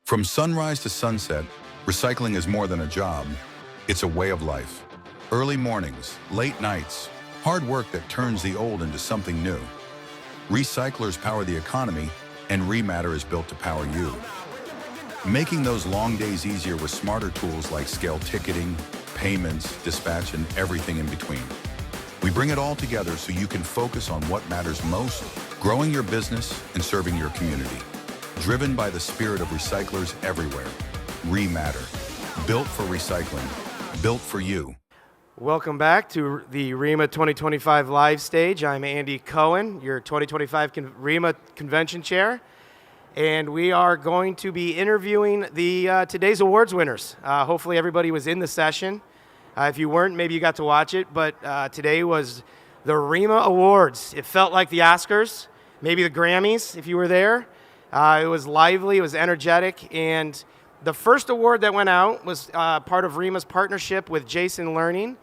From sunrise to sunset, recycling is more than a job. It's a way of life. Early mornings, late nights, hard work that turns the old into something new. Recyclers power the economy, and ReMatter is built to power you. Making those long days easier with smarter tools like scale ticketing, payments, dispatch, and everything in between. We bring it all together so you can focus on what matters most, growing your business and serving your community. Driven by the spirit of recyclers everywhere. ReMatter. Built for recycling. Built for you. Welcome back to the ReMA 2025 live stage. I'm Andy Cohen, your 2025 ReMA Convention Chair. And we are going to be interviewing the today's awards winners. Hopefully everybody was in the session. If you weren't, maybe you got to watch it. But today was the ReMA Awards. It felt like the Oscars, maybe the Grammys if you were there. It was lively, it was energetic, and the first award that went out was part of ReMA's partnership with Jason Learning,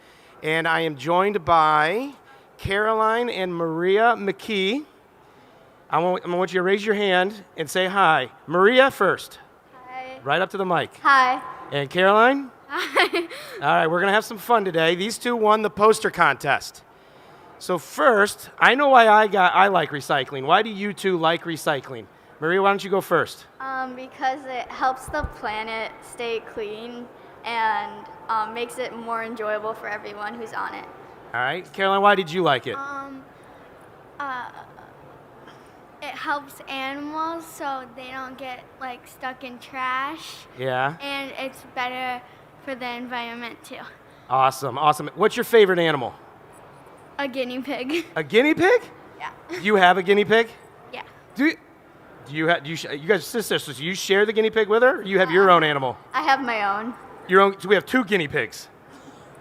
and I am joined by Caroline and Maria McKee. I want you to raise your hand and say hi. Maria first. Hi. Right up to the mic. Hi. And Caroline? Hi. All right, we're going to have some fun today. These two won the poster contest. So first, I know why I like recycling. Why do you two like recycling? Maria, why don't you go first? Because it helps the planet stay clean and makes it more enjoyable for everyone who's on it. All right. Caroline, why did you like it? It helps animals so they don't get stuck in trash. Yeah. And it's better for the environment too. Awesome, awesome. What's your favorite animal? A guinea pig. A guinea pig? Yeah. You have a guinea pig? Yeah. You guys are sisters, so you share the guinea pig with her, or you have your own animal? I have my own. Your own, so we have two guinea pigs.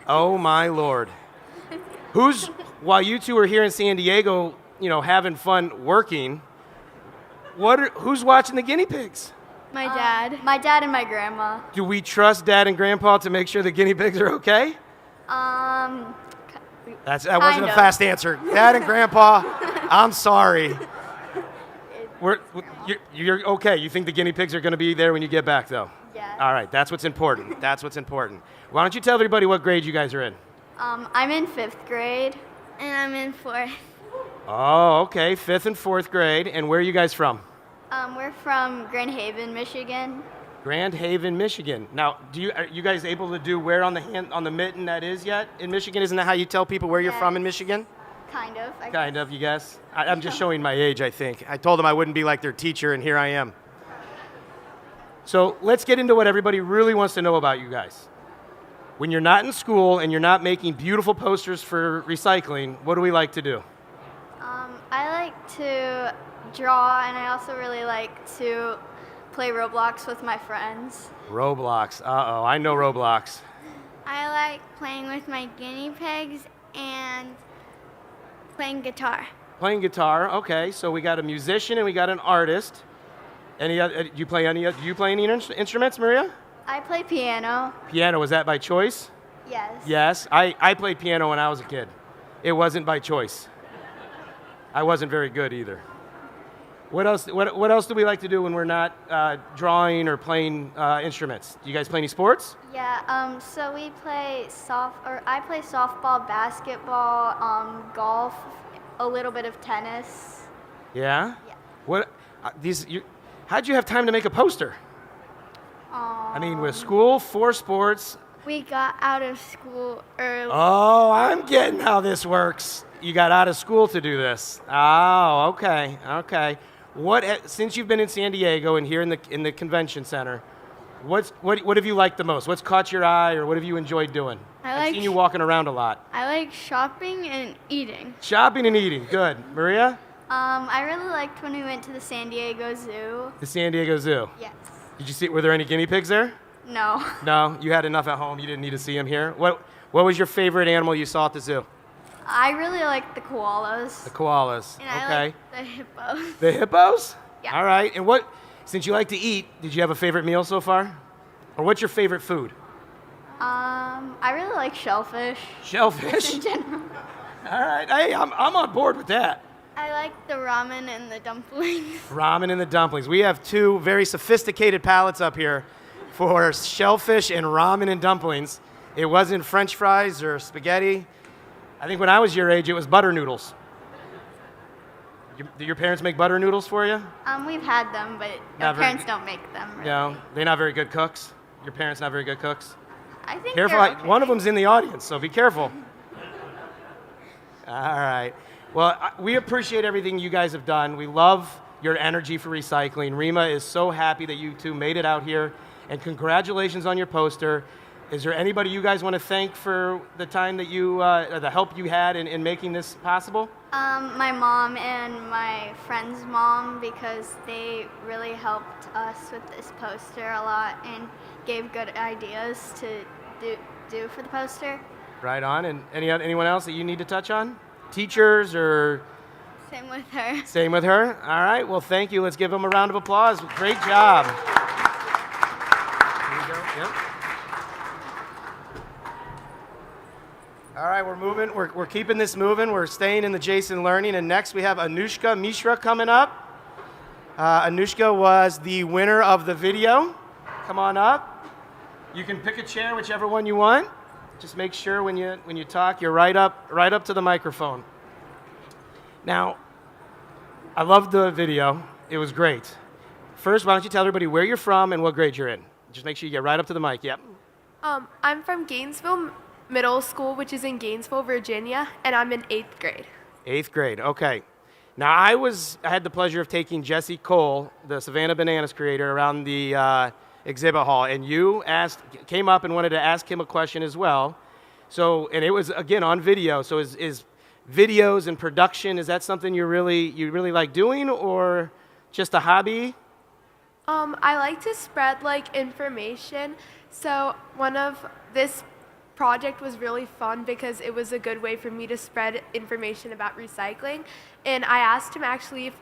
Oh my Lord. While you two are here in San Diego, having fun working, who's watching the guinea pigs? My dad. My dad and my grandma. Do we trust Dad and Grandpa to make sure the guinea pigs are okay? That wasn't a fast answer. Dad and Grandpa, I'm sorry. You're okay. You think the guinea pigs are going to be there when you get back, though? Yeah. All right. That's what's important. That's what's important. Why don't you tell everybody what grade you guys are in? I'm in 5th grade. And I'm in 4th. Oh, okay. 5th and 4th grade. And where are you guys from? We're from Grand Haven, Michigan. Grand Haven, Michigan. Now, are you guys able to do where on the mitten that is yet in Michigan? Isn't that how you tell people where you're from in Michigan? Kind of. Kind of, you guess? I'm just showing my age, I think. I told them I wouldn't be like their teacher, and here I am. So let's get into what everybody really wants to know about you guys. When you're not in school and you're not making beautiful posters for recycling, what do we like to do? I like to draw, and I also really like to play Roblox with my friends. Roblox. Uh-oh, I know Roblox. I like playing with my guinea pigs and playing guitar. Playing guitar, okay. So we got a musician and we got an artist. Do you play any instruments, Maria? I play piano. Piano, was that by choice? Yes. Yes, I played piano when I was a kid. It wasn't by choice. I wasn't very good either. What else do we like to do when we're not drawing or playing instruments? Do you guys play any sports? Yeah, so we play I play softball, basketball, golf, a little bit of tennis. Yeah? Yeah. How'd you have time to make a poster? I mean, with school, 4 sports. We got out of school early. Oh, I'm getting how this works. You got out of school to do this. Oh, okay. Since you've been in San Diego and here in the convention center, what have you liked the most? What's caught your eye, or what have you enjoyed doing? I've seen you walking around a lot. I like shopping and eating. Shopping and eating, good. Maria? I really liked when we went to the San Diego Zoo. The San Diego Zoo. Yes. Did you see? Were there any guinea pigs there? No. No, you had enough at home. You didn't need to see them here. What was your favorite animal you saw at the zoo? I really liked the koalas. The koalas. And okay. I like the hippos. The hippos? Yeah. All right. And since you like to eat, did you have a favorite meal so far? Or what's your favorite food? I really like shellfish. Shellfish? In general. All right. Hey, I'm on board with that. I like the ramen and the dumplings. Ramen and the dumplings. We have two very sophisticated palates up here for shellfish and ramen and dumplings. It wasn't French fries or spaghetti. I think when I was your age, it was butter noodles. Did your parents make butter noodles for you? We've had them, but our parents don't make them. Really. No, they're not very good cooks. Your parents not very good cooks. I think Careful, they're okay. one of them's in the audience, so be careful. All right. Well, we appreciate everything you guys have done. We love your energy for recycling. ReMA is so happy that you two made it out here, and congratulations on your poster. Is there anybody you guys want to thank for the time that you, the help you had in making this possible? My mom and my friend's mom, because they really helped us with this poster a lot and gave good ideas to do for the poster. Right on. And anyone else that you need to touch on? Teachers or? Same with her. Same with her. All right. Well, thank you. Let's give them a round of applause. Great job. Here you go. Yep. All right, we're moving. We're keeping this moving. We're staying in the Jason Learning. And next we have Anushka Mishra coming up. Anushka was the winner of the video. Come on up. You can pick a chair, whichever one you want. Just make sure when you talk, you're right up to the microphone. Now, I loved the video. It was great. First, why don't you tell everybody where you're from and what grade you're in? Just make sure you get right up to the mic. Yep. I'm from Gainesville Middle School, which is in Gainesville, Virginia, and I'm in 8th grade. 8th grade. Okay. Now, I had the pleasure of taking Jesse Cole, the Savannah Bananas creator, around the exhibit hall, and you came up and wanted to ask him a question as well. So, and it was again on video. So, is videos and production, is that something you really like doing, or just a hobby? I like to spread information. So one of this project was really fun because it was a good way for me to spread information about recycling. And I asked him actually if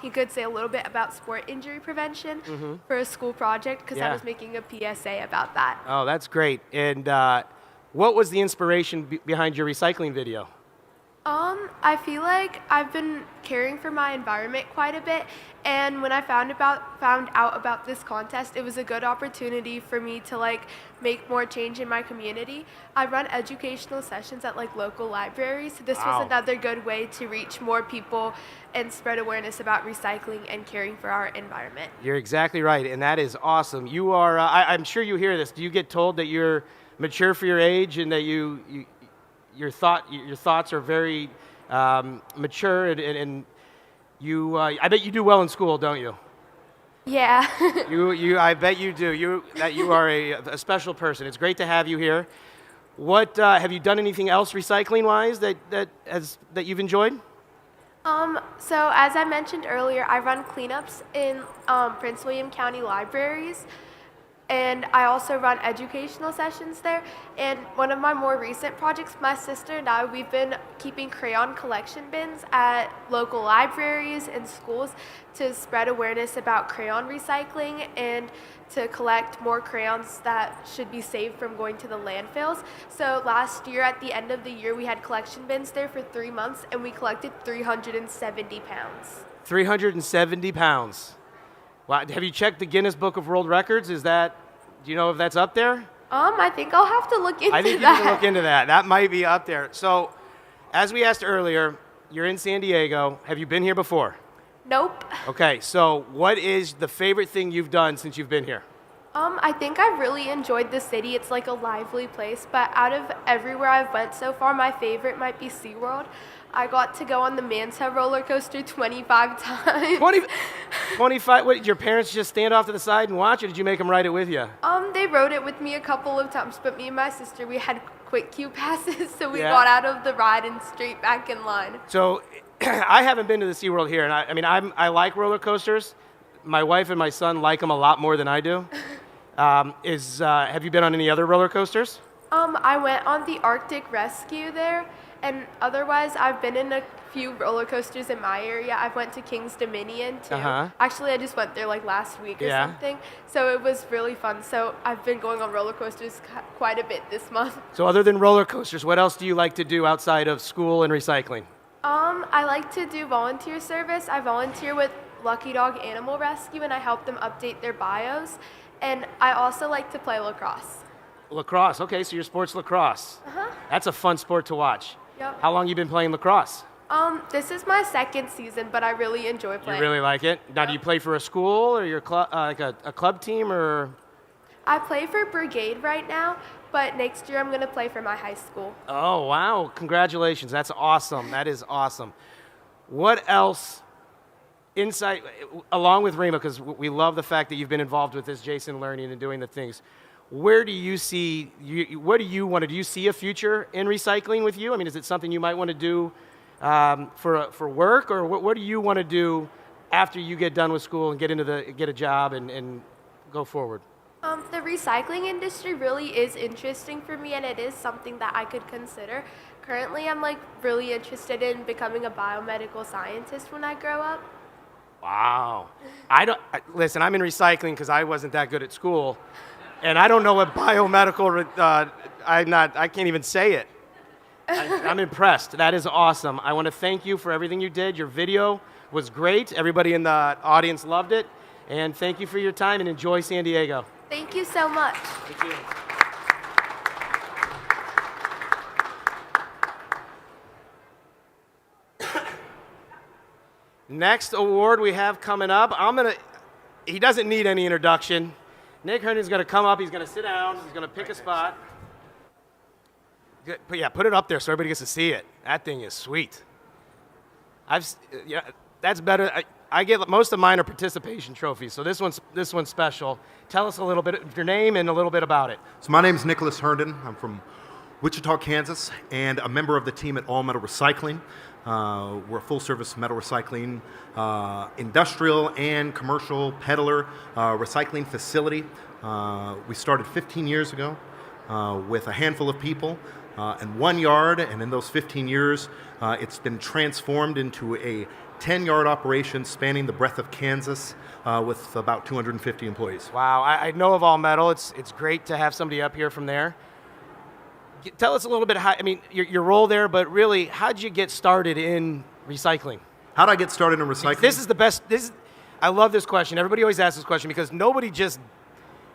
he could say a little bit about sport injury prevention for a school project, because I was making a PSA about that. Oh, that's great. And what was the inspiration behind your recycling video? I feel like I've been caring for my environment quite a bit, and when I found out about this contest, it was a good opportunity for me to make more change in my community. I run educational sessions at local libraries, so this was another good way to reach more people and spread awareness about recycling and caring for our environment. You're exactly right, and that is awesome. You are, I'm sure you hear this. Do you get told that you're mature for your age and that your thoughts are very mature, and you I bet you do well in school, don't you? Yeah. I bet you do. You are a special person. It's great to have you here. What have you done anything else recycling wise that you've enjoyed? So as I mentioned earlier, I run cleanups in Prince William County libraries. And I also run educational sessions there. And one of my more recent projects, my sister and I, we've been keeping crayon collection bins at local libraries and schools to spread awareness about crayon recycling and to collect more crayons that should be saved from going to the landfills. So last year, at the end of the year, we had collection bins there for 3 months, and we collected 370 pounds. 370 pounds. Wow. Have you checked the Guinness Book of World Records? Do you know if that's up there? I think I'll have to look into that. I think you can look into that. That might be up there. So, as we asked earlier, you're in San Diego. Have you been here before? Nope. Okay, so what is the favorite thing you've done since you've been here? I think I've really enjoyed the city. It's like a lively place, but out of everywhere I've went so far, my favorite might be SeaWorld. I got to go on the Manta roller coaster 25 times. 25? What, did your parents just stand off to the side and watch, or did you make them ride it with you? They rode it with me a couple of times, but me and my sister, we had quick queue passes, so we got out of the ride and straight back in line. So, I haven't been to the SeaWorld here, and I like roller coasters. My wife and my son like them a lot more than I do. Have you been on any other roller coasters? I went on the Arctic Rescue there, and otherwise I've been in a few roller coasters in my area. I went to King's Dominion too. Actually, I just went there last week or something, so it was really fun. So I've been going on roller coasters quite a bit this month. So other than roller coasters, what else do you like to do outside of school and recycling? I like to do volunteer service. I volunteer with Lucky Dog Animal Rescue, and I help them update their bios. And I also like to play lacrosse. Lacrosse. Okay, so your sport's lacrosse. That's a fun sport to watch. Yep. How long you been playing lacrosse? This is my second season, but I really enjoy playing. You really like it? Now, do you play for a school or your club, like a club team, or? I play for Brigade right now, but next year I'm going to play for my high school. Oh, wow. Congratulations. That's awesome. That is awesome. What else, insight, along with ReMA, because we love the fact that you've been involved with this, Jason, learning and doing the things. Where do you see, what do you want to do? Do you see a future in recycling with you? I mean, is it something you might want to do for work, or what do you want to do after you get done with school and get a job and go forward? The recycling industry really is interesting for me, and it is something that I could consider. Currently, I'm really interested in becoming a biomedical scientist when I grow up. Wow. Listen, I'm in recycling because I wasn't that good at school, and I don't know what biomedical. I can't even say it. I'm impressed. That is awesome. I want to thank you for everything you did. Your video was great. Everybody in the audience loved it, and thank you for your time, and enjoy San Diego. Thank you so much. Thank you. Next award we have coming up, he doesn't need any introduction. Nick Herndon's going to come up, he's going to sit down, he's going to pick a spot. But yeah, put it up there so everybody gets to see it. That thing is sweet. That's better. I get most of mine are participation trophies, so this one's special. Tell us a little bit of your name and a little bit about it. So my name is Nicholas Herndon. I'm from Wichita, Kansas, and a member of the team at All Metal Recycling. We're a full-service metal recycling, industrial and commercial peddler recycling facility. We started 15 years ago with a handful of people and 1 yard, and in those 15 years, it's been transformed into a 10-yard operation spanning the breadth of Kansas with about 250 employees. Wow, I know of All Metal. It's great to have somebody up here from there. Tell us a little bit how, your role there, but really, how'd you get started in recycling? How'd I get started in recycling? This is the best. I love this question. Everybody always asks this question because nobody just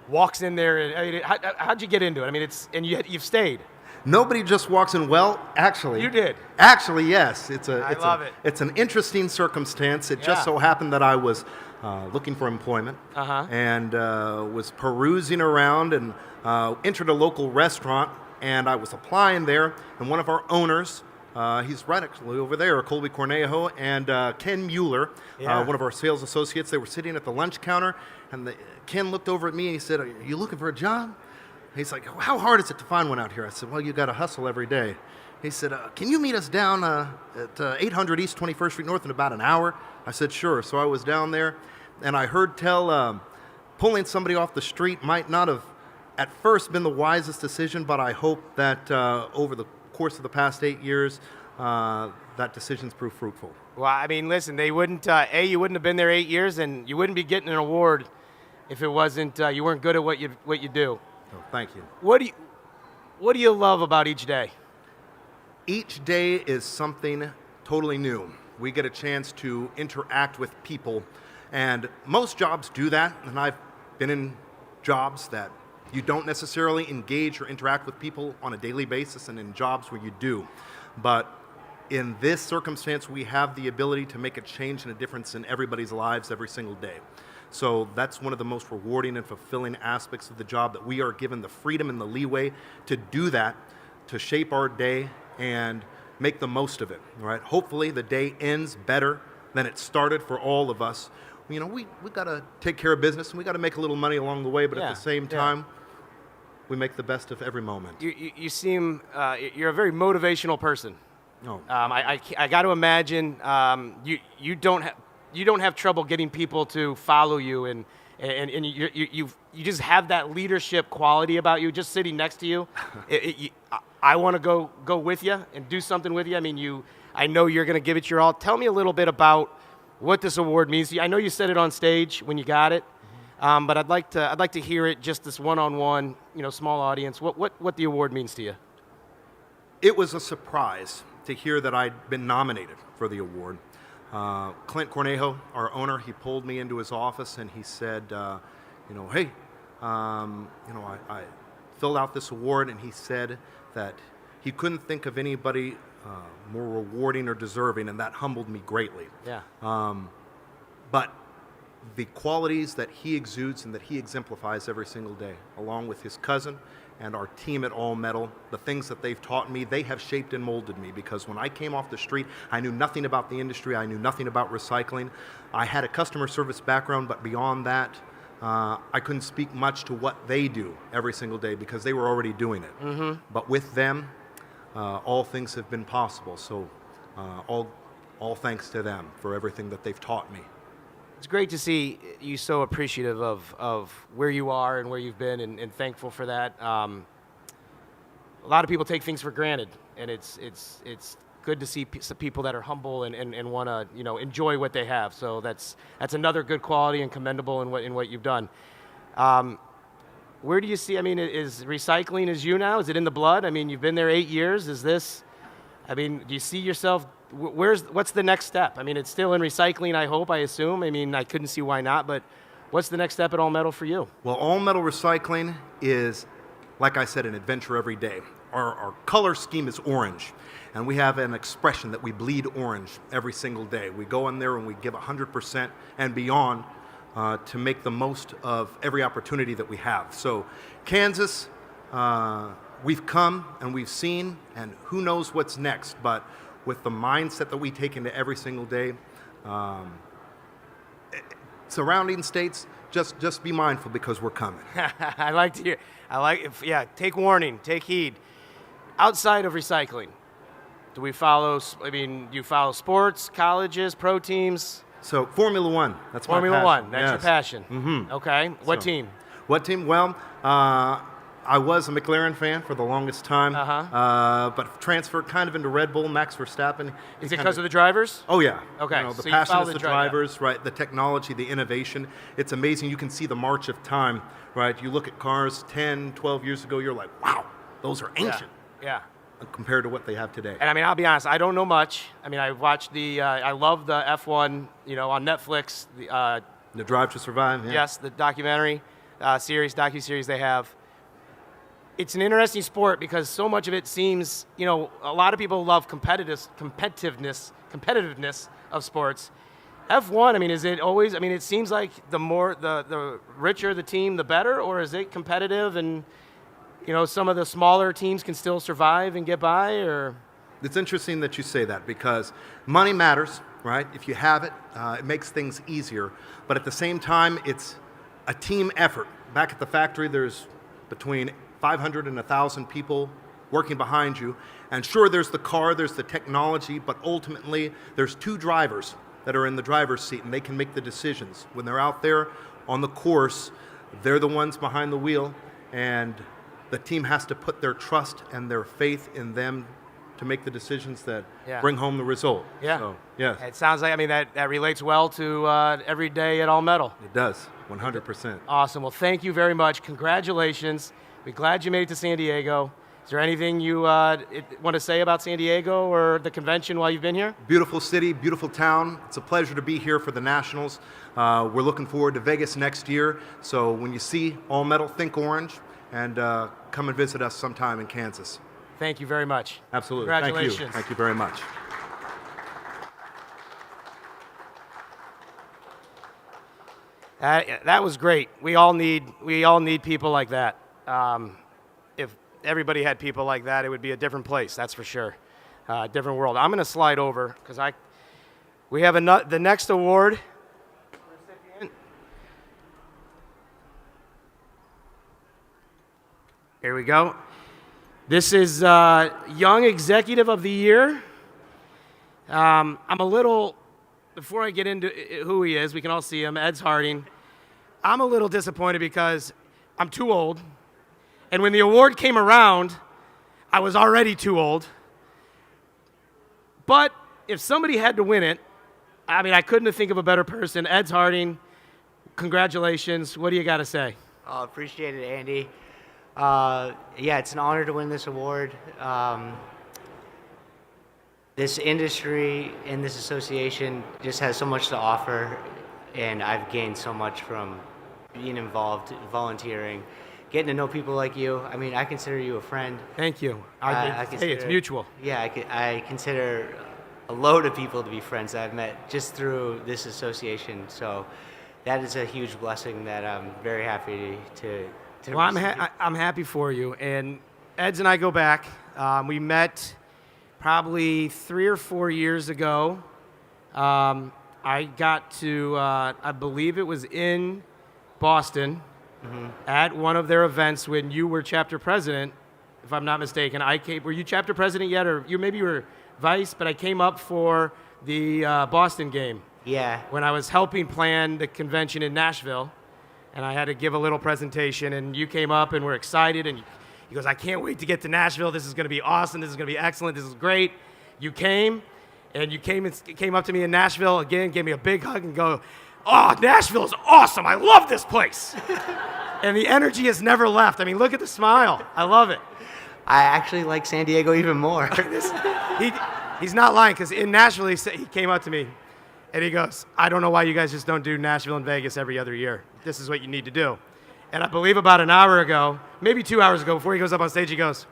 walks in there. And, how'd you get into it? And you've stayed. Nobody just walks in. Well, actually, you did. Actually, yes. I love it. It's an interesting circumstance. It just so happened that I was looking for employment and was perusing around and entered a local restaurant, and I was applying there, and one of our owners, he's right actually over there, Colby Cornejo, and Ken Mueller, one of our sales associates, they were sitting at the lunch counter, and Ken looked over at me and he said, "Are you looking for a job?" He's like, "How hard is it to find one out here?" I said, "Well, you got to hustle every day." He said, "Can you meet us down at 800 East 21st Street North in about an hour?" I said, "Sure." So I was down there, and I heard tell pulling somebody off the street might not have at first been the wisest decision, but I hope that over the course of the past 8 years, that decision's proved fruitful. Well, listen, they wouldn't, you wouldn't have been there 8 years, and you wouldn't be getting an award if it wasn't, you weren't good at what you do. Oh, thank you. What do you love about each day? Each day is something totally new. We get a chance to interact with people, and most jobs do that, and I've been in jobs that you don't necessarily engage or interact with people on a daily basis, and in jobs where you do. But in this circumstance, we have the ability to make a change and a difference in everybody's lives every single day. So that's one of the most rewarding and fulfilling aspects of the job, that we are given the freedom and the leeway to do that, to shape our day and make the most of it, right? Hopefully the day ends better than it started for all of us. We got to take care of business, and we got to make a little money along the way, but at the same time, we make the best of every moment. You seem, you're a very motivational person. No. I got to imagine you don't have trouble getting people to follow you, and you just have that leadership quality about you. Just sitting next to you, I want to go with you and do something with you. I know you're going to give it your all. Tell me a little bit about what this award means to you. I know you said it on stage when you got it, but I'd like to hear it, just this one-on-one, small audience. What the award means to you? It was a surprise. to hear that I'd been nominated for the award. Clint Cornejo, our owner, he pulled me into his office and he said, hey, I filled out this award, and he said that he couldn't think of anybody more rewarding or deserving, and that humbled me greatly. Yeah. But the qualities that he exudes and that he exemplifies every single day, along with his cousin and our team at All Metal, the things that they've taught me, they have shaped and molded me, because when I came off the street, I knew nothing about the industry. I knew nothing about recycling. I had a customer service background, but beyond that, I couldn't speak much to what they do every single day because they were already doing it. Mm-hmm. But with them, all things have been possible. So all thanks to them for everything that they've taught me. It's great to see you so appreciative of where you are and where you've been, and thankful for that. A lot of people take things for granted, and it's good to see some people that are humble and want to enjoy what they have. So that's another good quality and commendable in what you've done. Where do you see? I mean, is recycling is you now? Is it in the blood? I mean, you've been there 8 years. Is this? I mean, do you see yourself? What's the next step? I mean, it's still in recycling, I hope, I assume. I mean, I couldn't see why not, but what's the next step at All Metal for you? Well, All Metal Recycling is, like I said, an adventure every day. Our color scheme is orange, and we have an expression that we bleed orange every single day. We go in there and we give 100% and beyond to make the most of every opportunity that we have. So, Kansas, we've come and we've seen, and who knows what's next, but with the mindset that we take into every single day, surrounding states, just be mindful because we're coming. I like to hear. Take warning, take heed. Outside of recycling, do we follow? I mean, do you follow sports, colleges, pro teams? So Formula One, that's my passion. Formula One, that's yes. your passion. Mm-hmm. Okay, what team? What team? Well, I was a McLaren fan for the longest time, but transferred kind of into Red Bull. Max Verstappen. Is it because of the drivers? Oh yeah. Okay. The So passion is the drivers, right? The technology, the innovation. It's amazing. You can see the march of time, right? You look at cars 10, 12 years ago. You're like, wow, those are ancient. Yeah. Compared to what they have today. And I mean, I'll be honest, I don't know much. I mean, I watched I love the F1, on Netflix. The Drive to Survive. Yeah. Yes, the documentary docuseries they have. It's an interesting sport because so much of it seems, a lot of people love competitiveness of sports. F1, I mean, is it always? I mean, it seems like the richer the team, the better, or is it competitive and some of the smaller teams can still survive and get by, or? It's interesting that you say that because money matters, right? If you have it, it makes things easier. But at the same time, it's a team effort. Back at the factory, there's between 500 and 1,000 people working behind you. And sure, there's the car, there's the technology, but ultimately, there's two drivers that are in the driver's seat, and they can make the decisions. When they're out there on the course, they're the ones behind the wheel, and the team has to put their trust and their faith in them to make the decisions that bring home the result. Yeah. So, yes. It sounds like, that relates well to every day at All Metal. It does, 100%. Awesome. Well, thank you very much. Congratulations. We're glad you made it to San Diego. Is there anything you want to say about San Diego or the convention while you've been here? Beautiful city, beautiful town. It's a pleasure to be here for the Nationals. We're looking forward to Vegas next year. So when you see All Metal, think orange, and come and visit us sometime in Kansas. Thank you very much. Absolutely. Congratulations. Thank you very much. That was great. We all need people like that. If everybody had people like that, it would be a different place. That's for sure. Different world. I'm going to slide over because we have the next award. Here we go. This is Young Executive of the Year. I'm a little, before I get into who he is, we can all see him, Ed's Harding. I'm a little disappointed because I'm too old. And when the award came around, I was already too old. But if somebody had to win it, I couldn't think of a better person. Ed's Harding, congratulations. What do you got to say? Appreciate it, Andy. It's an honor to win this award. this industry and this association just has so much to offer, and I've gained so much from being involved, volunteering, getting to know people like you. I mean, I consider you a friend. Thank you. Hey, it's mutual. Yeah, I consider a load of people to be friends that I've met just through this association. So that is a huge blessing that I'm very happy to Well, I'm happy for you. And Eds and I go back. We met probably 3 or 4 years ago. I got to, I believe it was in Boston at one of their events when you were chapter president, if I'm not mistaken. Were you chapter president yet, or maybe you were vice? But I came up for the Boston game. Yeah. When I was helping plan the convention in Nashville, and I had to give a little presentation, and you came up and were excited, and he goes, I can't wait to get to Nashville. This is going to be awesome. This is going to be excellent. This is great. You came, and you came up to me in Nashville again, gave me a big hug, and go, oh, Nashville is awesome. I love this place. And the energy has never left. I mean, look at the smile. I love it. I actually like San Diego even more. He's not lying, because in Nashville, he came up to me, and he goes, I don't know why you guys just don't do Nashville and Vegas every other year. This is what you need to do. And I believe about an hour ago, maybe 2 hours ago, before he goes up on stage, he goes,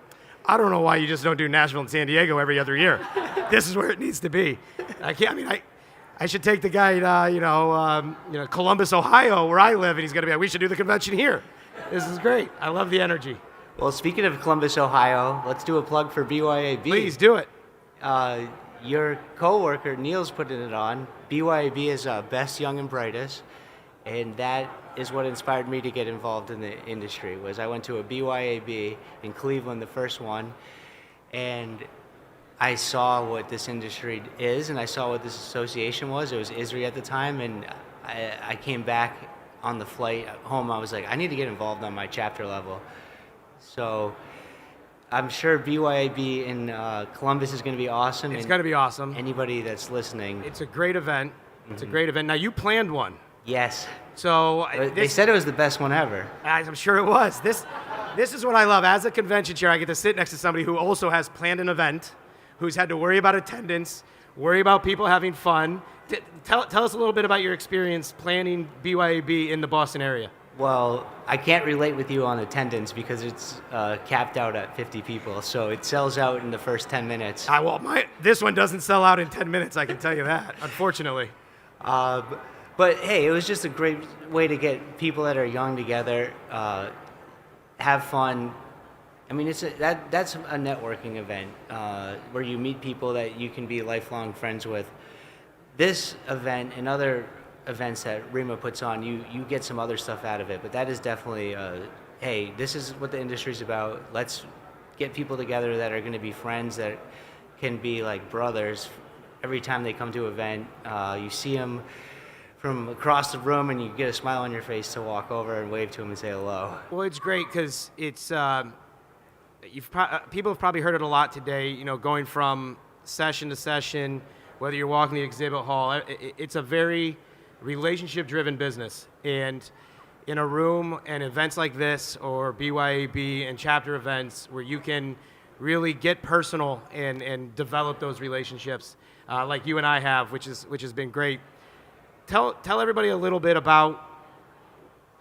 I don't know why you just don't do Nashville and San Diego every other year. This is where it needs to be. I should take the guy to, Columbus, Ohio, where I live, and he's going to be like, we should do the convention here. This is great. I love the energy. Well, speaking of Columbus, Ohio, let's do a plug for BYAB. Please do it. Your coworker, Neil's putting it on. BYAB is Best Young and Brightest, and that is what inspired me to get involved in the industry. Was I went to a BYAB in Cleveland, the first one, and I saw what this industry is, and I saw what this association was. It was ISRI at the time, and I came back on the flight home. I was like, I need to get involved on my chapter level. So I'm sure BYAB in Columbus is going to be awesome. It's going to be awesome. Anybody that's listening. It's a great event. It's a great event. Now, you planned one. Yes. So they said it was the best one ever. I'm sure it was. This is what I love. As a convention chair, I get to sit next to somebody who also has planned an event, who's had to worry about attendance, worry about people having fun. Tell us a little bit about your experience planning BYAB in the Boston area. Well, I can't relate with you on attendance because it's capped out at 50 people, so it sells out in the first 10 minutes. This one doesn't sell out in 10 minutes, I can tell you that, unfortunately. But hey, it was just a great way to get people that are young together, have fun. I mean, that's a networking event where you meet people that you can be lifelong friends with. This event and other events that ReMA puts on, you get some other stuff out of it, but that is definitely, hey, this is what the industry's about. Let's get people together that are going to be friends, that can be like brothers. Every time they come to an event, you see them from across the room, and you get a smile on your face to walk over and wave to them and say hello. Well, it's great because it's people have probably heard it a lot today. You know, going from session to session, whether you're walking the exhibit hall, it's a very relationship-driven business. And in a room and events like this, or BYAB and chapter events, where you can really get personal and develop those relationships, like you and I have, which has been great. Tell everybody a little bit about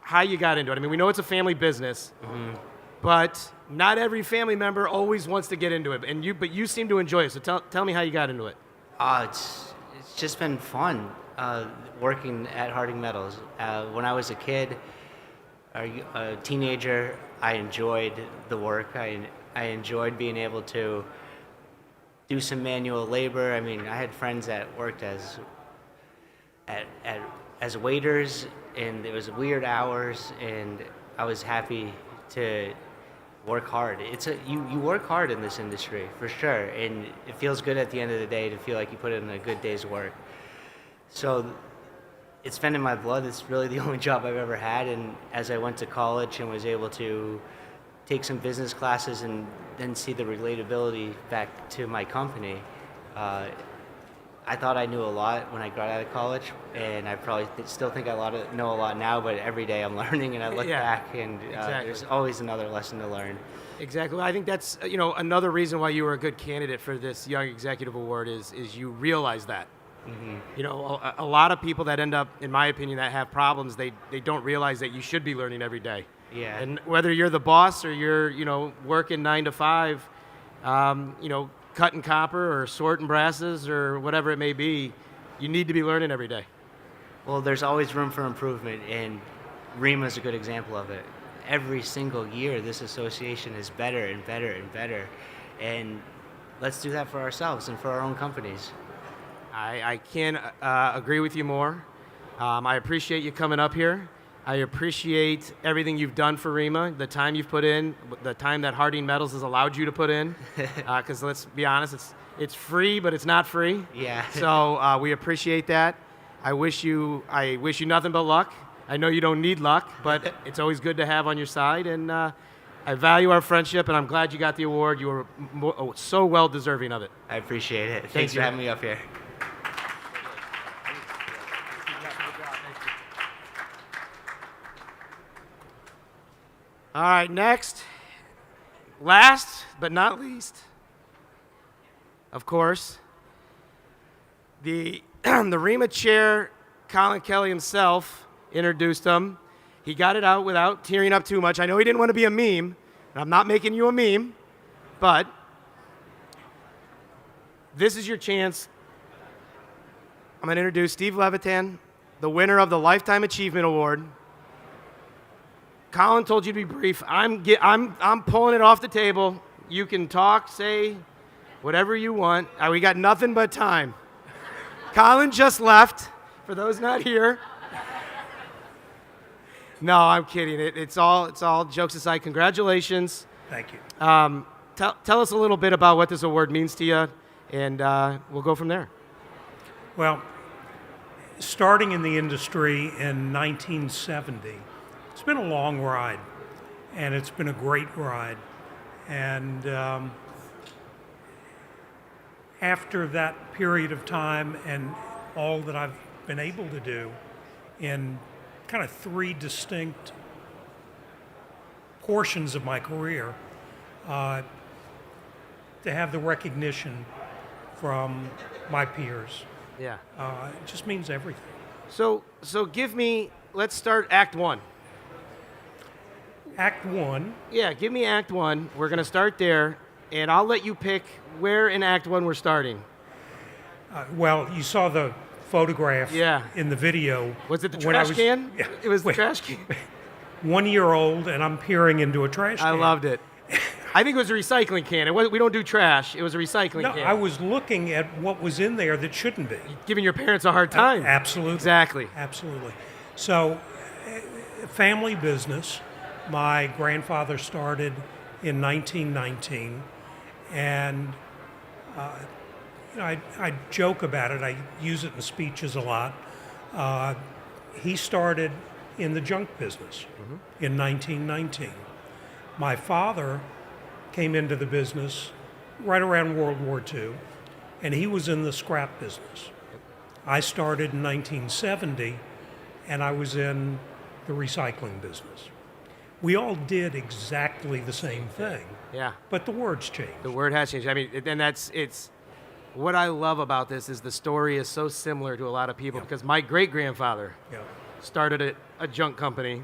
how you got into it. I mean, we know it's a family business, but not every family member always wants to get into it. But you seem to enjoy it. So tell me how you got into it. It's just been fun working at Harding Metals. When I was a kid, a teenager, I enjoyed the work. I enjoyed being able to do some manual labor. I mean, I had friends that worked as waiters, and it was weird hours, and I was happy to work hard. You work hard in this industry, for sure, and it feels good at the end of the day to feel like you put in a good day's work. So it's been in my blood. It's really the only job I've ever had, and as I went to college and was able to take some business classes and then see the relatability back to my company, I thought I knew a lot when I got out of college, and I probably still think know a lot now, but every day I'm learning, and I look back, and there's always another lesson to learn. Exactly. I think that's another reason why you were a good candidate for this Young Executive Award is you realize that. A lot of people that end up, in my opinion, that have problems, they don't realize that you should be learning every day. Yeah. And whether you're the boss or you're working 9 to 5, cutting copper or sorting brasses or whatever it may be, you need to be learning every day. Well, there's always room for improvement, and ReMA is a good example of it. Every single year, this association is better and better and better, and let's do that for ourselves and for our own companies. I can't agree with you more. I appreciate you coming up here. I appreciate everything you've done for ReMA, the time you've put in, the time that Harding Metals has allowed you to put in. Because let's be honest, it's free, but it's not free. Yeah. So we appreciate that. I wish you nothing but luck. I know you don't need luck, but it's always good to have on your side. And I value our friendship, and I'm glad you got the award. You were so well deserving of it. I appreciate it. Thanks for having me up here. All right, next, last but not least, of course, the ReMA chair, Colin Kelly himself, introduced him. He got it out without tearing up too much. I know he didn't want to be a meme, and I'm not making you a meme, but this is your chance. I'm going to introduce Steve Levitan, the winner of the Lifetime Achievement Award. Colin told you to be brief. I'm pulling it off the table. You can talk, say whatever you want. We got nothing but time. Colin just left. For those not here. No, I'm kidding. It's all jokes aside. Congratulations. Thank you. Tell us a little bit about what this award means to you, and we'll go from there. Well, starting in the industry in 1970. It's been a long ride, and it's been a great ride. And after that period of time and all that I've been able to do in kind of 3 distinct portions of my career, to have the recognition from my peers, it just means everything. So let's start Act 1. Act 1. Yeah, give me Act 1. We're going to start there, and I'll let you pick where in Act 1 we're starting. Well, you saw the photograph in the video. Was it the trash can? Yeah. It was the trash can. 1 year old, and I'm peering into a trash can. I loved it. I think it was a recycling can. We don't do trash. It was a recycling can. I was looking at what was in there that shouldn't be. Giving your parents a hard time. Absolutely. Exactly. Absolutely. So, family business. My grandfather started in 1919, and I joke about it. I use it in speeches a lot. He started in the junk business in 1919. My father came into the business right around World War II, and he was in the scrap business. I started in 1970, and I was in the recycling business. We all did exactly the same thing. Yeah. But the words changed. The word has changed. I mean, and it's what I love about this is the story is so similar to a lot of people because my great-grandfather started a junk company,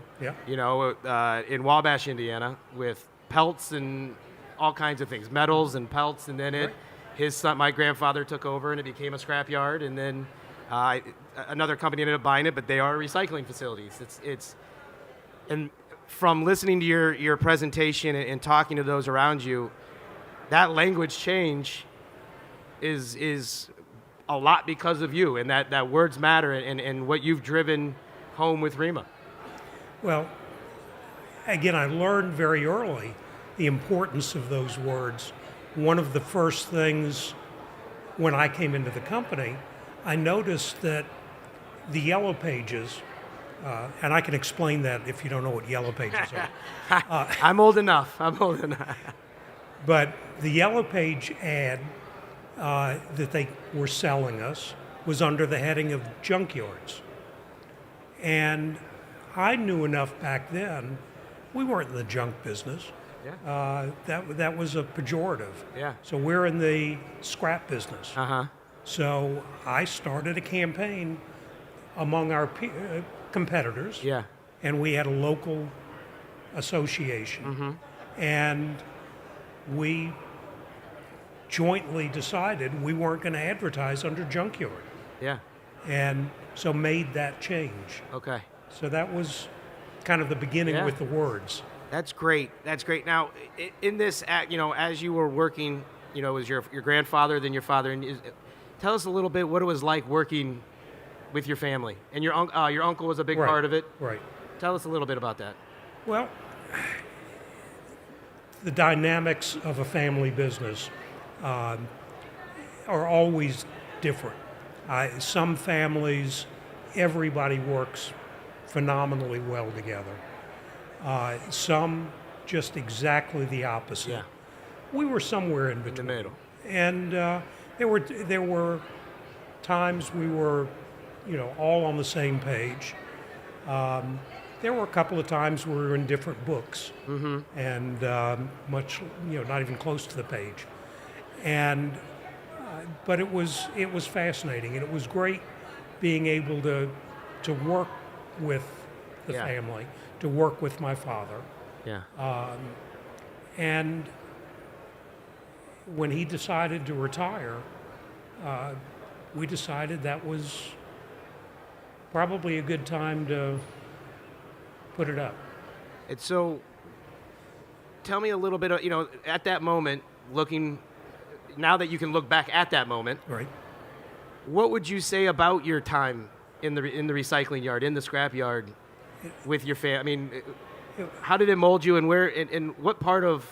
in Wabash, Indiana, with pelts and all kinds of things, metals and pelts, and then his son, my grandfather, took over and it became a scrapyard, and then another company ended up buying it, but they are recycling facilities. And from listening to your presentation and talking to those around you, that language change is a lot because of you, and that words matter and what you've driven home with ReMA. Well, again, I learned very early the importance of those words. One of the first things when I came into the company, I noticed that the yellow pages, and I can explain that if you don't know what yellow pages are. I'm old enough. But the yellow page ad that they were selling us was under the heading of junkyards. And I knew enough back then, we weren't in the junk business. Yeah. That was a pejorative. Yeah. So we're in the scrap business. Uh-huh. So I started a campaign among our competitors. Yeah. And we had a local association. Mm-hmm. And we jointly decided we weren't going to advertise under junkyard. Yeah. And so made that change. Okay. So that was kind of the beginning Yeah. with the words. That's great. That's great. Now, in this, as you were working, it was your grandfather, then your father, and tell us a little bit what it was like working with your family. And your uncle was a big Right. part of it. Right. Tell us a little bit about that. Well, the dynamics of a family business are always different. Some families, everybody works phenomenally well together. Some just exactly the opposite. Yeah. We were somewhere in between. the middle. And there were times we were, all on the same page. There were a couple of times we were in different books, and much, not even close to the page. And but it was fascinating, and it was great being able to work with the Yeah. family, to work with my father. Yeah. And when he decided to retire, we decided that was probably a good time to put it up. And so, tell me a little bit of, at that moment, now that you can look back at that moment, Right. what would you say about your time in the recycling yard, in the scrap yard, with your family? I mean, how did it mold you, and where, and what part of,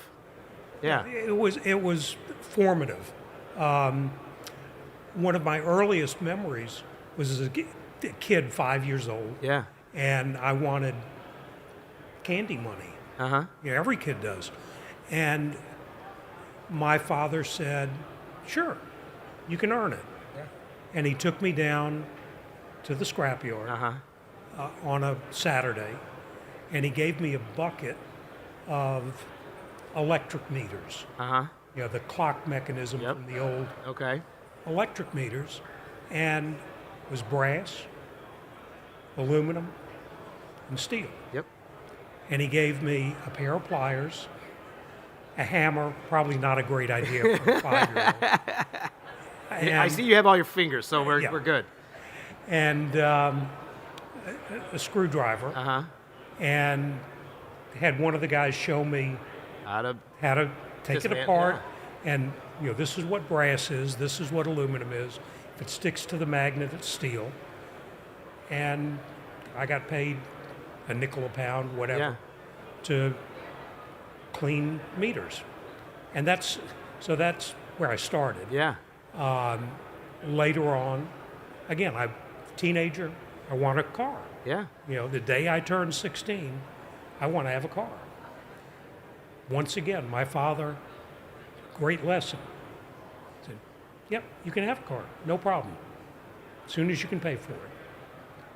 yeah. It was formative. One of my earliest memories was as a kid, 5 years old, Yeah. and I wanted candy money. Uh-huh. Every kid does. And my father said, sure, you can earn it. Yeah. And he took me down to the scrapyard Uh-huh. on a Saturday, and he gave me a bucket of electric meters. Uh-huh. The clock mechanism Yep. from the old Okay. electric meters, and it was brass, aluminum, and steel. Yep. And he gave me a pair of pliers, a hammer, probably not a great idea for a 5-year-old. I see you have all your fingers, so we're good. And a screwdriver, Uh-huh. and had one of the guys show me How to take it Dismantle, apart, and this is what brass is, this is what aluminum is. If it sticks to the magnet, it's steel. And I got paid a nickel a pound, whatever, Yeah. to clean meters. And that's where I started. Yeah. Later on, again, teenager, I want a car. Yeah. The day I turned 16, I want to have a car. Once again, my father, great lesson. Said, yep, you can have a car, no problem, as soon as you can pay for it.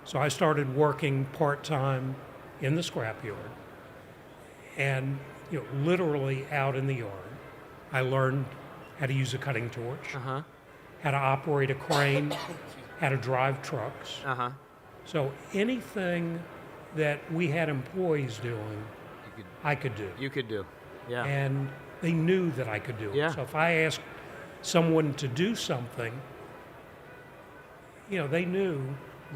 So I started working part-time in the scrapyard, and literally out in the yard. I learned how to use a cutting torch, Uh-huh. how to operate a crane, how to drive trucks. Uh-huh. So anything that we had employees doing, I could do. You could do. Yeah. And they knew that I could do it. Yeah. So if I asked someone to do something, they knew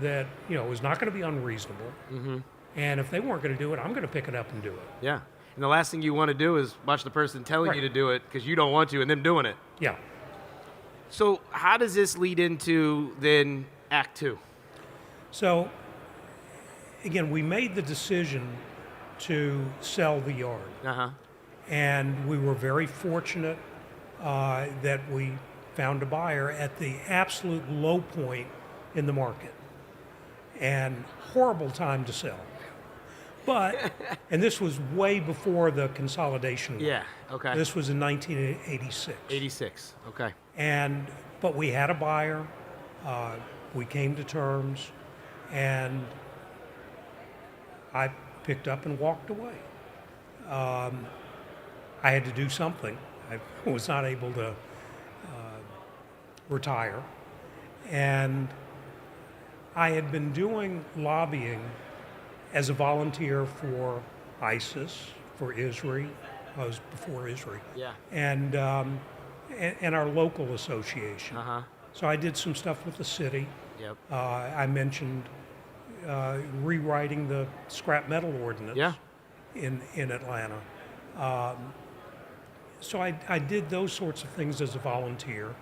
that, it was not going to be unreasonable. Mm-hmm. And if they weren't going to do it, I'm going to pick it up and do it. Yeah. And the last thing you want to do is watch the person telling you to do it because you don't want to and them doing it. Yeah. So how does this lead into then Act 2? So, again, we made the decision to sell the yard. Uh-huh. And we were very fortunate that we found a buyer at the absolute low point in the market. And horrible time to sell. And this was way before the consolidation. Yeah. Okay. This was in 1986. 86. Okay. But we had a buyer. We came to terms, and I picked up and walked away. I had to do something. I was not able to retire, and I had been doing lobbying as a volunteer for ISIS, for ISRI. I was before ISRI. Yeah. And our local association. So I did some stuff with the city. Yep. I mentioned rewriting the scrap metal ordinance. Yeah. In Atlanta. So I did those sorts of things as a volunteer,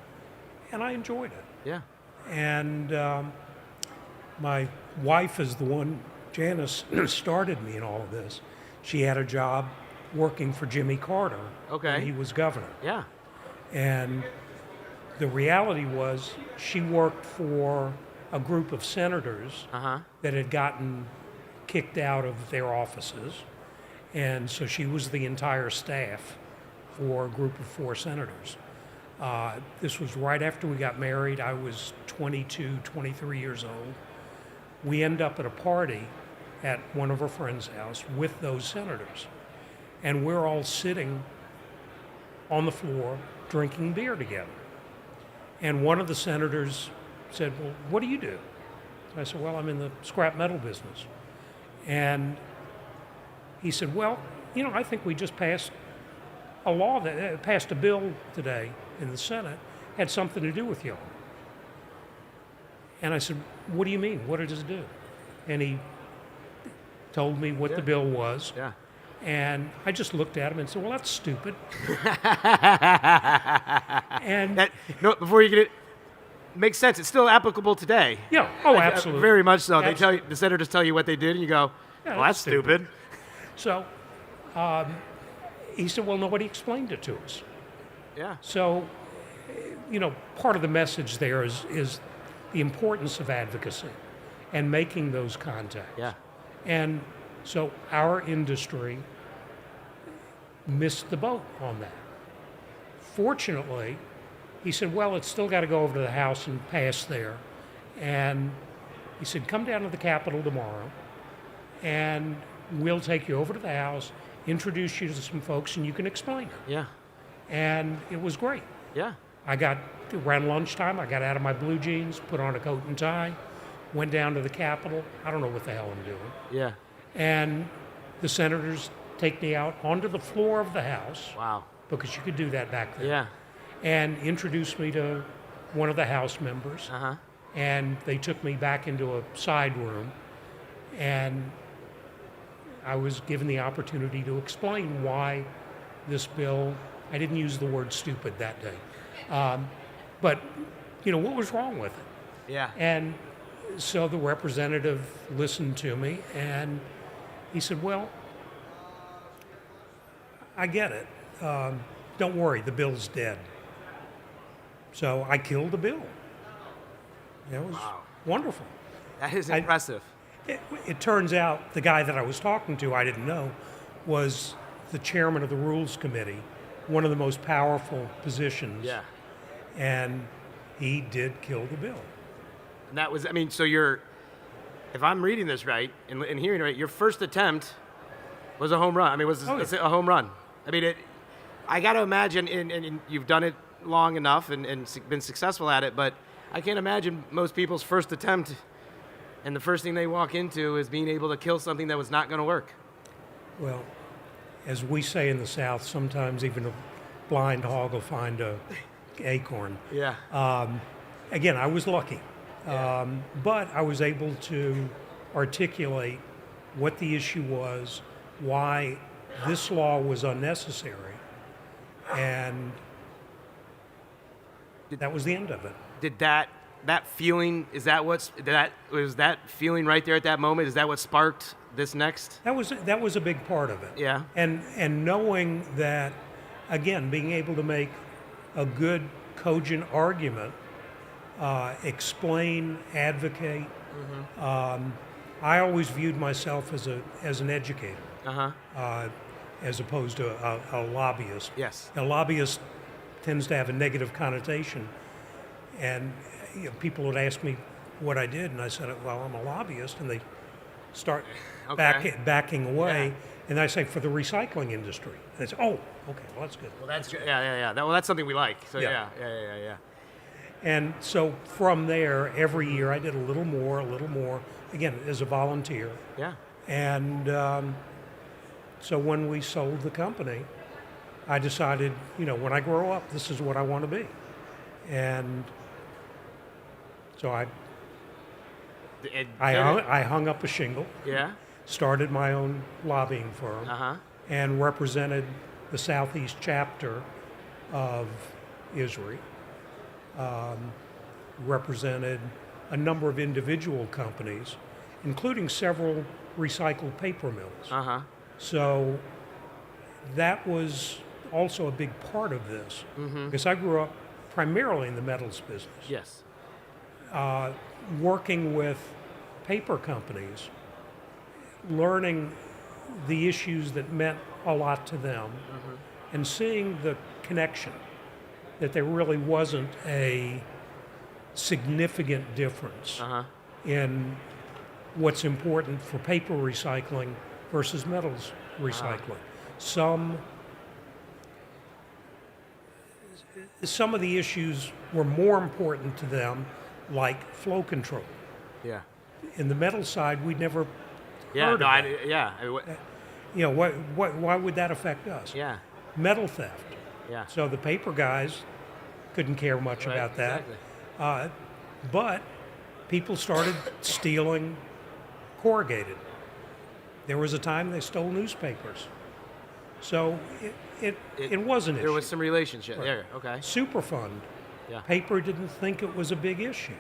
and I enjoyed it. Yeah. And my wife is the one, Janice, started me in all of this. She had a job working for Jimmy Carter when he was governor. Yeah. And the reality was she worked for a group of senators that had gotten kicked out of their offices. And so she was the entire staff for a group of 4 senators. This was right after we got married. I was 22, 23 years old. We end up at a party at one of her friends' house with those senators. And we're all sitting on the floor drinking beer together. And one of the senators said, "Well, what do you do?" I said, "Well, I'm in the scrap metal business." And he said, "Well, I think we just passed a law that passed a bill today in the Senate, had something to do with y'all." And I said, "What do you mean? What does it do?" And he told me what the bill was. Yeah. And I just looked at him and said, "Well, that's stupid." And before you get it, makes sense. It's still applicable today. yeah, oh, absolutely. Very much so. They Absolutely. the senators tell you what they did, and you go, Yeah, "Well, that's stupid." So he said, "Well, nobody explained it to us." Yeah. So, part of the message there is the importance of advocacy and making those contacts. Yeah. And so our industry missed the boat on that. Fortunately, he said, "Well, it's still got to go over to the House and pass there." And he said, "Come down to the Capitol tomorrow, and we'll take you over to the House, introduce you to some folks, and you can explain it." Yeah. And it was great. Yeah. Around lunchtime, I got out of my blue jeans, put on a coat and tie, went down to the Capitol. I don't know what the hell I'm doing. Yeah. And the senators take me out onto the floor of the House. Wow. Because you could do that back then. Yeah. And introduced me to one of the House members. And they took me back into a side room. And I was given the opportunity to explain why this bill, I didn't use the word stupid that day. But, what was wrong with it? Yeah. And so the representative listened to me, and he said, "Well, I get it. Don't worry, the bill's dead." So I killed the bill. It was wonderful. That is impressive. It turns out the guy that I was talking to, I didn't know, was the chairman of the Rules Committee, one of the most powerful positions. Yeah. And he did kill the bill. And that was, so if I'm reading this right and hearing it right, your first attempt was a home run. A home run. I got to imagine, and you've done it long enough and been successful at it, but I can't imagine most people's first attempt and the first thing they walk into is being able to kill something that was not going to work. Well, as we say in the South, sometimes even a blind hog will find a acorn. Yeah. Again, I was lucky. But I was able to articulate what the issue was, why this law was unnecessary, and that was the end of it. Did that feeling, was that feeling right there at that moment, is that what sparked this next? That was a big part of it. Yeah. And knowing that, again, being able to make a good, cogent argument, explain, advocate, I always viewed myself as an educator, Uh-huh. as opposed to a lobbyist. Yes. A lobbyist tends to have a negative connotation, and people would ask me what I did, and I said, well, I'm a lobbyist, and they start backing away, and I say, for the recycling industry. And they say, oh, okay, well, that's good. Well, that's that's something we like. So Yeah. yeah. And so from there, every year I did a little more, again, as a volunteer. Yeah. And so when we sold the company, I decided, when I grow up, this is what I want to be. And so I hung up a shingle, Yeah. started my own lobbying firm, Uh-huh. and represented the Southeast chapter of ISRI. Represented a number of individual companies, including several recycled paper mills. Uh-huh. So that was also a big part of this, because I grew up primarily in the metals business, Yes. working with paper companies, learning the issues that meant a lot to them, and seeing the connection, that there really wasn't a significant difference Uh-huh. in what's important for paper recycling versus metals recycling. Some of the issues were more important to them, like flow control. Yeah. In the metal side, we'd never Yeah. heard No. of that. Why would that affect us? Yeah. Metal theft. Yeah. So the paper guys couldn't care much Right, about that. exactly. But people started stealing corrugated. There was a time they stole newspapers. So it was an issue. There was some relationship there. Okay. Superfund. Yeah. Paper didn't think it was a big issue.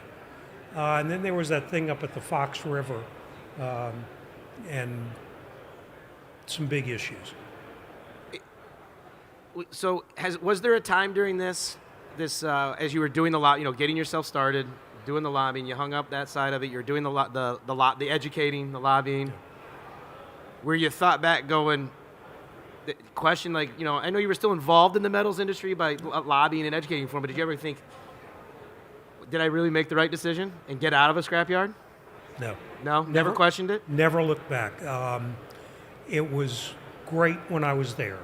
And then there was that thing up at the Fox River, and some big issues. So was there a time during this as you were doing getting yourself started, doing the lobbying, you hung up that side of it, you're doing the educating, the lobbying, where you thought back going, question I know you were still involved in the metals industry by lobbying and educating for them, but did you ever think, did I really make the right decision and get out of a scrapyard? No. No? Never questioned it? Never looked back. It was great when I was there.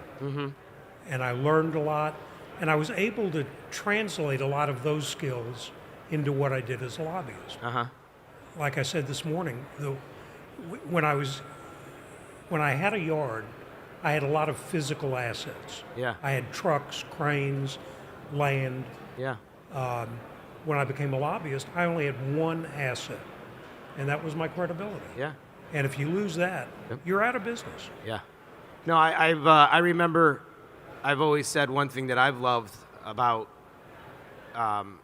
And I learned a lot, and I was able to translate a lot of those skills into what I did as a lobbyist. Uh-huh. Like I said this morning, when I had a yard, I had a lot of physical assets. Yeah. I had trucks, cranes, land. Yeah. When I became a lobbyist, I only had one asset, and that was my credibility. Yeah. And if you lose that, you're out of business. Yeah. No, I remember I've always said one thing that I've loved about, talking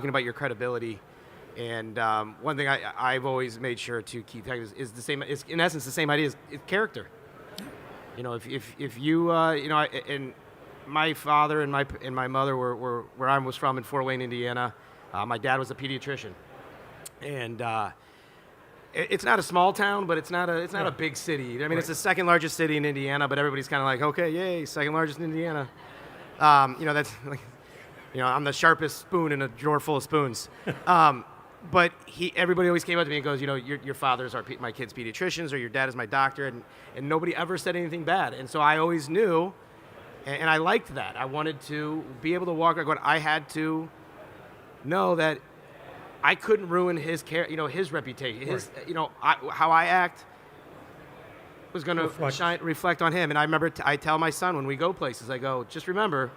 about your credibility, and one thing I've always made sure to keep is the same. Is in essence the same idea is character. If you and my father and my mother were where I was from in Fort Wayne, Indiana. My dad was a pediatrician, and it's not a small town, but it's not a big city. I mean, it's the second largest city in Indiana, but everybody's kind of like, okay, yay, second largest in Indiana. That's like, I'm the sharpest spoon in a drawer full of spoons. But everybody always came up to me and goes, your father's my kid's pediatricians, or your dad is my doctor, and nobody ever said anything bad. And so I always knew, and I liked that. I wanted to be able to walk around. I had to know that I couldn't ruin his his reputation. How I act was going to reflect on him. And I remember I tell my son when we go places, I go, just remember,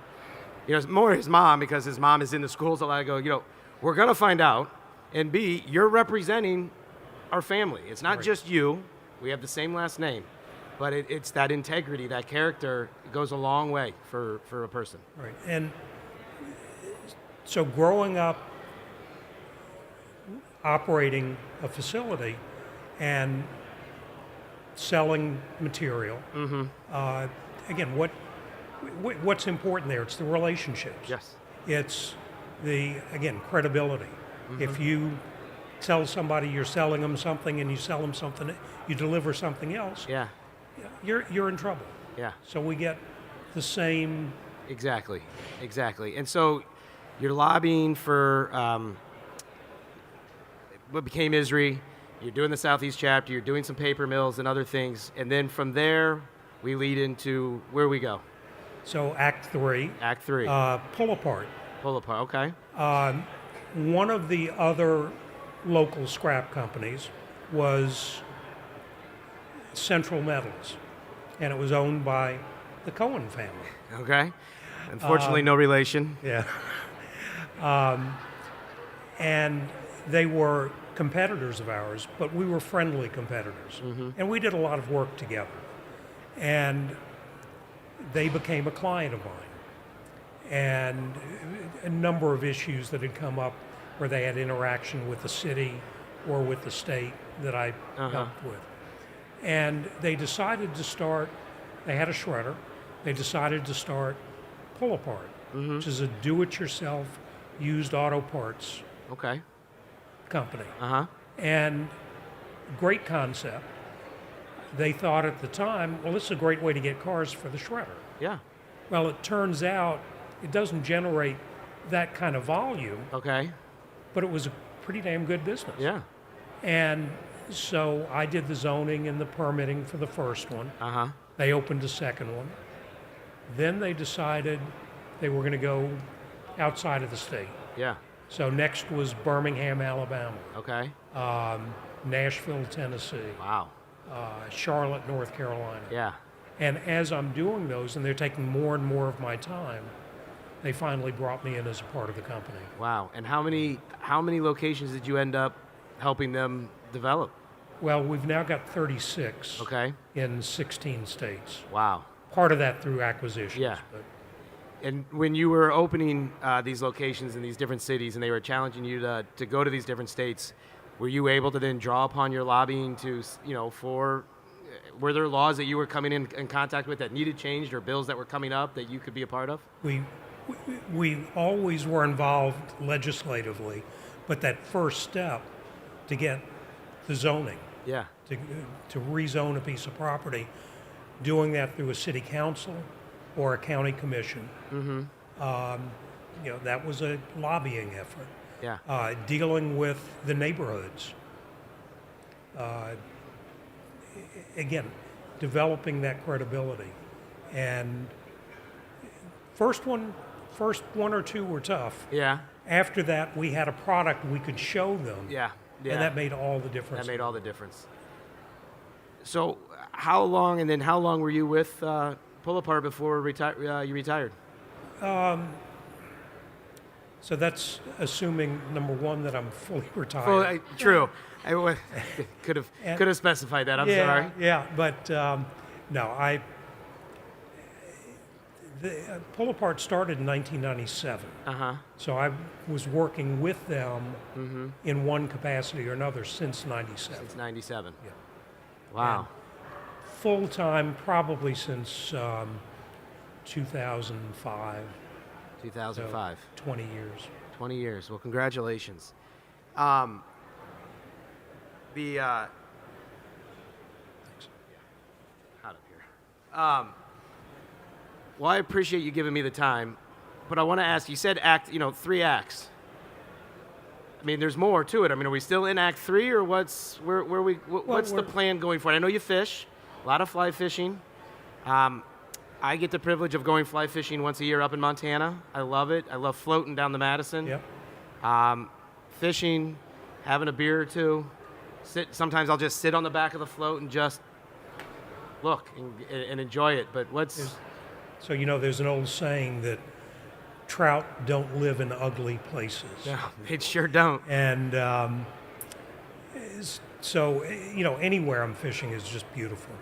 it's more his mom, because his mom is in the schools a lot. I go, we're going to find out, and B, you're representing our family. It's not just you. We have the same last name, but it's that integrity, that character goes a long way for a person. Right. And so growing up, operating a facility and selling material. Again, what's important there? It's the relationships. Yes. It's credibility. If you tell somebody you're selling them something and you sell them something, you deliver something else, Yeah. you're in trouble. Yeah. So we get the same. Exactly. And so you're lobbying for what became ISRI. You're doing the Southeast chapter. You're doing some paper mills and other things. And then from there, we lead into where we go. So Act 3. Act 3. Pull apart. Pull apart. Okay. One of the other local scrap companies was Central Metals, and it was owned by the Cohen family. Okay. Unfortunately, no relation. Yeah. And they were competitors of ours, but we were friendly competitors. And we did a lot of work together. And they became a client of mine. And a number of issues that had come up where they had interaction with the city or with the state that I helped with. And they decided to start, they had a shredder, they decided to start Pull Apart, which is a do-it-yourself used auto parts Okay. company. Uh-huh. And great concept. They thought at the time, well, this is a great way to get cars for the shredder. Yeah. Well, it turns out it doesn't generate that kind of volume, Okay. but it was a pretty damn good business. Yeah. And so I did the zoning and the permitting for the first one. Uh-huh. They opened a second one. Then they decided they were going to go outside of the state. Yeah. So next was Birmingham, Alabama, Okay. Nashville, Tennessee, Wow. Charlotte, North Carolina. Yeah. And as I'm doing those, and they're taking more and more of my time, they finally brought me in as a part of the company. Wow. And how many locations did you end up helping them develop? Well, we've now got 36 Okay. in 16 states. Wow. Part of that through acquisitions. Yeah. But And when you were opening these locations in these different cities, and they were challenging you to go to these different states, were you able to then draw upon your lobbying to, were there laws that you were coming in contact with that needed changed, or bills that were coming up that you could be a part of? we always were involved legislatively, but that first step to get the zoning, Yeah. to rezone a piece of property, doing that through a city council or a county commission, that was a lobbying effort. Yeah. Dealing with the neighborhoods. Again, developing that credibility. And first one or two were tough. Yeah. After that, we had a product we could show them. Yeah. Yeah. And that made all the difference. That made all the difference. So how long were you with Pull Apart before you retired? So that's assuming, number one, that I'm fully retired. Well, true. I could have specified that. I'm sorry. Yeah, but no, Pull Apart started in 1997. Uh-huh. So I was working with them in one capacity or another since 97. Since 97. Yeah. Wow. Full time probably since 2005. 2005. So 20 years. 20 years. Well, congratulations. The hot up here. Well, I appreciate you giving me the time, but I want to ask. You said three acts. I mean, there's more to it. I mean, are we still in Act 3, or what's the plan going forward? I know you fish, a lot of fly fishing. I get the privilege of going fly fishing once a year up in Montana. I love it. I love floating down the Madison. Yep. Fishing, having a beer or two. Sometimes I'll just sit on the back of the float and just look and enjoy it. But So there's an old saying that trout don't live in ugly places. No, they sure don't. And so anywhere I'm fishing is just beautiful.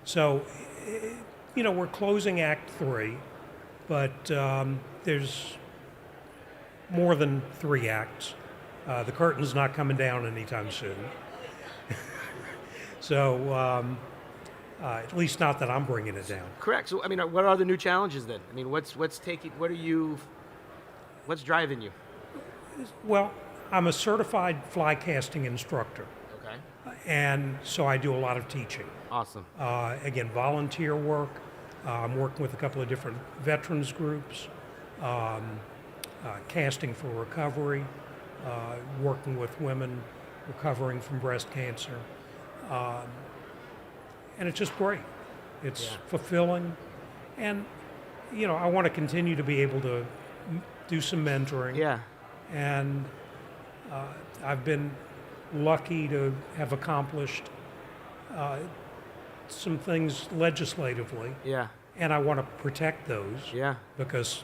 So we're closing Act 3, but there's more than 3 acts. The curtain's not coming down anytime soon. So at least not that I'm bringing it down. Correct. So, I mean, what are the new challenges then? I mean, what's driving you? Well, I'm a certified fly casting instructor, Okay. and so I do a lot of teaching. Awesome. Again, volunteer work. I'm working with a couple of different veterans groups, casting for recovery, working with women recovering from breast cancer. And it's just great. It's fulfilling. And, I want to continue to be able to do some mentoring. Yeah. And I've been lucky to have accomplished some things legislatively. Yeah. And I want to protect those. Yeah. Because,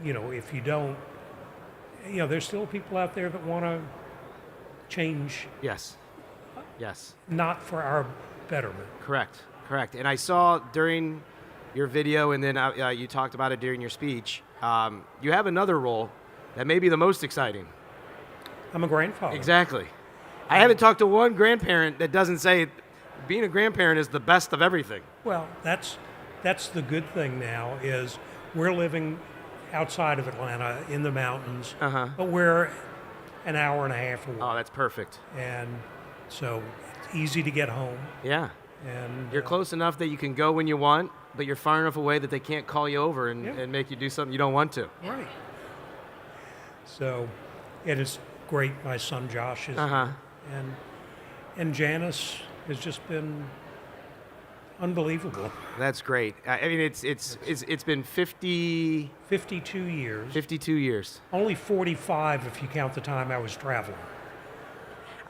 if you don't, there's still people out there that want to change, Yes. Yes. not for our betterment. Correct. And I saw during your video, and then you talked about it during your speech. You have another role that may be the most exciting. I'm a grandfather. Exactly. I haven't talked to one grandparent that doesn't say being a grandparent is the best of everything. Well, that's the good thing now is we're living outside of Atlanta in the mountains, but we're an hour and a half away. Oh, that's perfect. And so it's easy to get home. Yeah. And You're close enough that you can go when you want, but you're far enough away that they can't call you over and make you do something you don't want to. Right. So it is great. My son Josh is, and Janice has just been unbelievable. That's great. I mean, it's been 52 years. 52 years. Only 45 if you count the time I was traveling.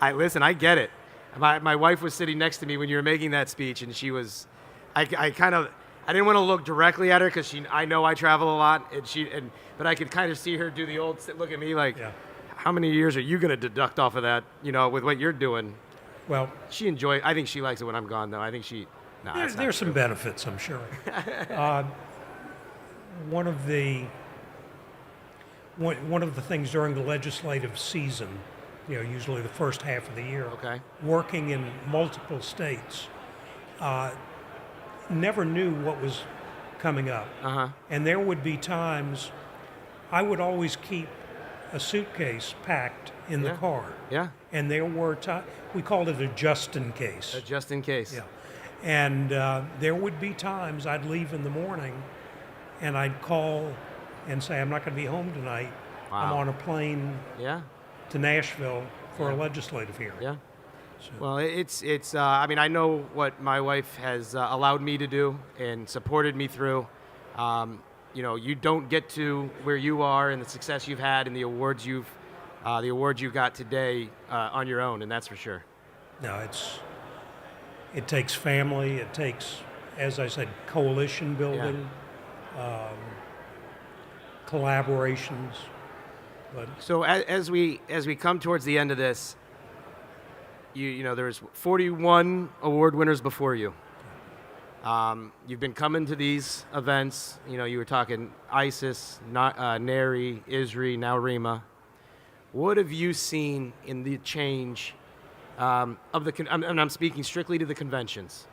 Listen, I get it. My wife was sitting next to me when you were making that speech, and she was, I didn't want to look directly at her because I know I travel a lot, but I could kind of see her do the old look at me like, how many years are you going to deduct off of that, with what you're doing? Well, I think she likes it when I'm gone, though. I think there's some benefits, I'm sure. One of the things during the legislative season, usually the first half of the year, working in multiple states, never knew what was coming up. And there would be times I would always keep a suitcase packed in the car. Yeah. And there were times, we called it a just in case. A just in case. Yeah. And there would be times I'd leave in the morning and I'd call and say, I'm not going to be home tonight. Wow. I'm on a plane to Nashville for a legislative hearing. Yeah. So. Well, I mean, I know what my wife has allowed me to do and supported me through. You don't get to where you are and the success you've had and the awards you got today on your own, and that's for sure. No, it takes family. It takes, as I said, coalition building, collaborations. But so as we come towards the end of this, there's 41 award winners before you. You've been coming to these events. You were talking ISIS, NARI, ISRI, now ReMA. What have you seen in the change and I'm speaking strictly to the conventions.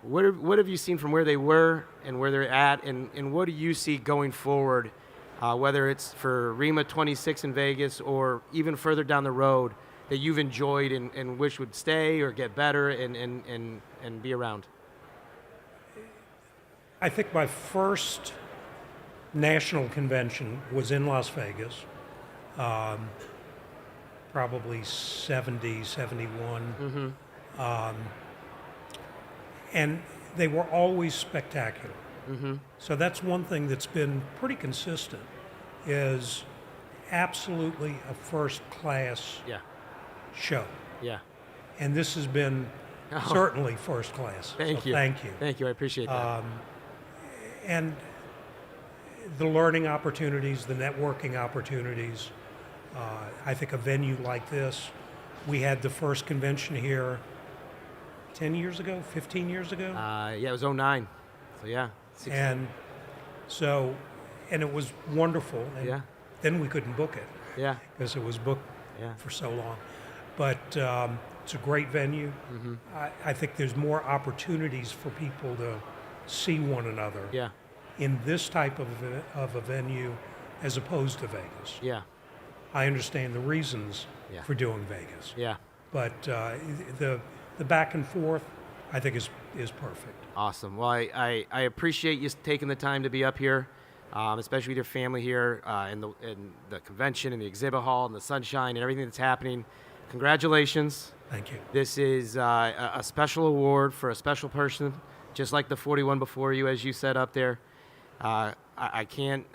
What have you seen from where they were and where they're at, and what do you see going forward, whether it's for ReMA 26 in Vegas or even further down the road that you've enjoyed and wish would stay or get better and be around? I think my first national convention was in Las Vegas, probably 70, 71. And they were always spectacular. So that's one thing that's been pretty consistent, is absolutely a first-class show. Yeah. And this has been certainly first class. Thank you. Thank you. Thank you. I appreciate that. And the learning opportunities, the networking opportunities. I think a venue like this, we had the first convention here 10 years ago, 15 years ago? It was 09. So, yeah. 16. And it was wonderful. And then we couldn't book it. Yeah. Because it was booked for so long. But it's a great venue. I think there's more opportunities for people to see one another in this type of a venue as opposed to Vegas. Yeah. I understand the reasons Yeah. for doing Vegas. Yeah. But the back and forth, I think, is perfect. Awesome. Well, I appreciate you taking the time to be up here, especially with your family here in the convention and the exhibit hall and the sunshine and everything that's happening. Congratulations. Thank you. This is a special award for a special person, just like the 41 before you, as you said up there. I can't,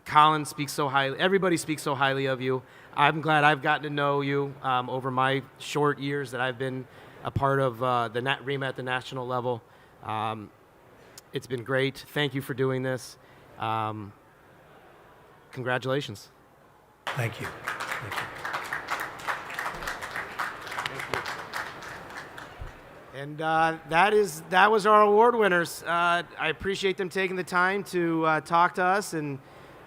Colin speaks so highly, everybody speaks so highly of you. I'm glad I've gotten to know you over my short years that I've been a part of the ReMA at the national level. It's been great. Thank you for doing this. Congratulations. Thank you. Thank you. And that was our award winners. I appreciate them taking the time to talk to us and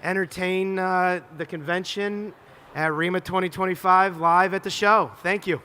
entertain the convention at ReMA 2025 live at the show. Thank you.